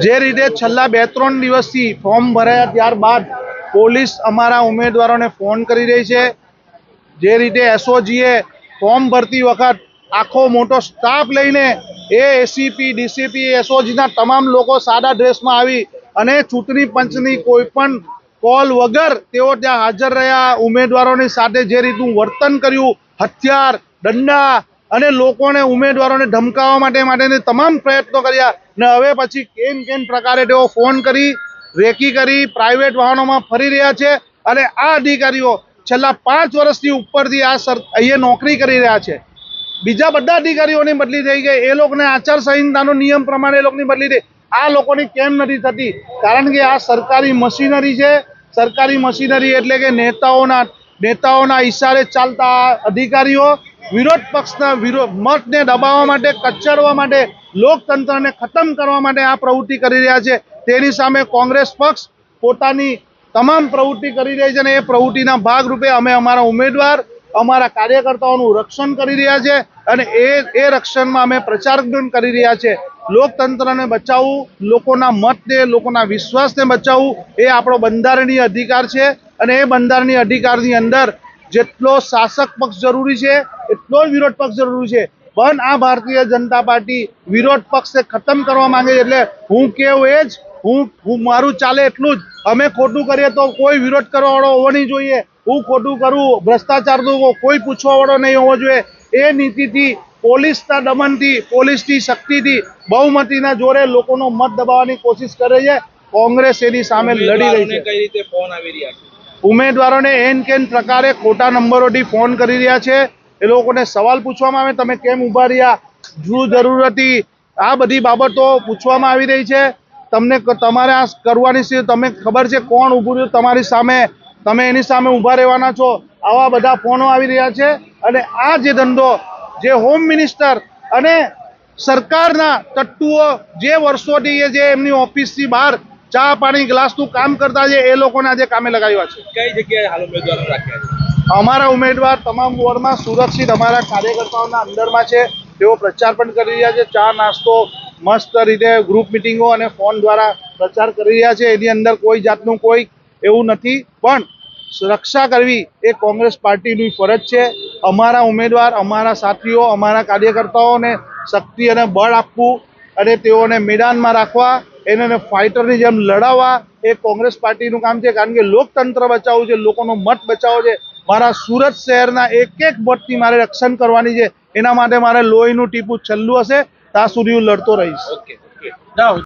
જે રીતે છેલ્લા 2-3 દિવસથી ફોર્મ ભરાયા ત્યારબાદ પોલીસ અમારા ઉમેદવારોને ફોન કરી રહી છે। જે રીતે એસઓજીએ ફોર્મ ભરતી વખત આખો મોટો સ્ટાફ લઈને એસીપી ડીસીપી એસઓજીના તમામ લોકો સાદા ડ્રેસમાં આવી અને ચૂંટણી પંચની કોઈ પણ કોલ વગર તેઓ ત્યાં હાજર રહ્યા। ઉમેદવારોની સાથે જે રીતનું વર્તન કર્યું, હથિયાર, દંડા અને લોકોને ઉમેદવારોને ધમકાવવા માટેની તમામ પ્રયત્નો કર્યા ને હવે પછી કેન પ્રકારે તેઓ ફોન કરી રેકી કરી પ્રાઇવેટ વાહનોમાં ફરી રહ્યા છે। અને આ અધિકારીઓ છેલ્લા 5 વર્ષથી ઉપરથી અહીંયા નોકરી કરી રહ્યા છે। બીજા બધા અધિકારીઓની બદલી થઈ ગઈ, એ લોકોને આચારસંહિતાનો નિયમ પ્રમાણે એ લોકોની બદલી થઈ। આ લોકોની કેમ નથી થતી? કારણ કે આ સરકારી મશીનરી છે। સરકારી મશીનરી એટલે કે નેતાઓના ઈશારે ચાલતા અધિકારીઓ વિરોધ પક્ષના મતને દબાવવા માટે, કચડવા માટે, લોકતંત્રને ખતમ કરવા માટે આ પ્રવૃત્તિ કરી રહ્યા છે। તેની સામે કોંગ્રેસ પક્ષ પોતાની તમામ પ્રવૃત્તિ કરી રહી છે અને એ પ્રવૃત્તિના ભાગરૂપે અમે અમારા ઉમેદવાર, અમારા કાર્યકર્તાઓનું રક્ષણ કરી રહ્યા છે અને એ રક્ષણમાં અમે પ્રચાર કરી રહ્યા છે। લોકતંત્રને બચાવવું, લોકોના મતને, લોકોના વિશ્વાસને બચાવવું એ આપણો બંધારણીય અધિકાર છે અને એ બંધારણીય અધિકારની અંદર જેટલો શાસક પક્ષ જરૂરી છે એટલો જ વિરોધ પક્ષ જરૂરી છે। પણ આ ભારતીય જનતા પાર્ટી વિરોધ પક્ષને ખતમ કરવા માંગે છે। એટલે હું કેવું એ જ, હું મારું ચાલે એટલું જ, અમે ખોટું કરીએ તો કોઈ વિરોધ કરવાવાળો હોવો નહીં જોઈએ, હું ખોટું કરું, ભ્રષ્ટાચારનું કોઈ પૂછવાવાળો નહીં હોવો જોઈએ। એ નીતિથી, પોલીસના દમનથી, પોલીસની શક્તિથી, બહુમતીના જોરે લોકોનો મત દબાવવાની કોશિશ કરે છે। કોંગ્રેસ એની સામે લડી રહી છે। કઈ રીતે ફોન આવી રહ્યા છે? ઉમેદવારોને કેન પ્રકારે ખોટા નંબરોથી ફોન કરી રહ્યા છે। એ લોકોને સવાલ પૂછવામાં આવે, તમે કેમ ઉભા રહ્યા, શું જરૂર હતી, આ બધી બાબતો પૂછવામાં આવી રહી છે। તમને તમારે આ કરવાની છે, તમે ખબર છે કોણ ઊભું રહ્યું તમારી સામે, તમે એની સામે ઊભા રહેવાના છો, આવા બધા ફોનો આવી રહ્યા છે। અને આ જે ધંધો જે હોમ મિનિસ્ટર અને સરકારના તત્વો જે વર્ષોથી જે એમની ઓફિસથી બહાર ચા પાણી ગ્લાસનું કામ કરતા છે એ લોકોને આજે કામે લગાવ્યા છે। કઈ જગ્યાએ હાલ ઉમેદવારો રાખ્યા છે? અમારા ઉમેદવાર તમામ વોર્ડમાં સુરક્ષિત અમારા કાર્યકર્તાઓના અંદરમાં છે। તેઓ પ્રચાર પણ કરી રહ્યા છે, ચા નાસ્તો મસ્ત રીતે ગ્રુપ મિટિંગો અને ફોન દ્વારા પ્રચાર કરી રહ્યા છે। એની અંદર કોઈ જાતનું કોઈ એવું નથી, પણ સુરક્ષા કરવી એ કોંગ્રેસ પાર્ટીની ફરજ છે। અમારા ઉમેદવાર, અમારા સાથીઓ, અમારા કાર્યકર્તાઓને શક્તિ અને બળ આપવું અને તેઓને મેદાનમાં રાખવા, એને ફાઇટરની જેમ લડાવવા એ કોંગ્રેસ પાર્ટીનું કામ છે। કારણ કે લોકતંત્ર બચાવવું છે, લોકોનો મત બચાવવો છે। મારા સુરત શહેરના એક મતથી મારે રક્ષણ કરવાની છે। એના માટે મારે લોહીનું ટીપું છેલ્લું હશે ત્યાં સુધી હું લડતો રહીશ।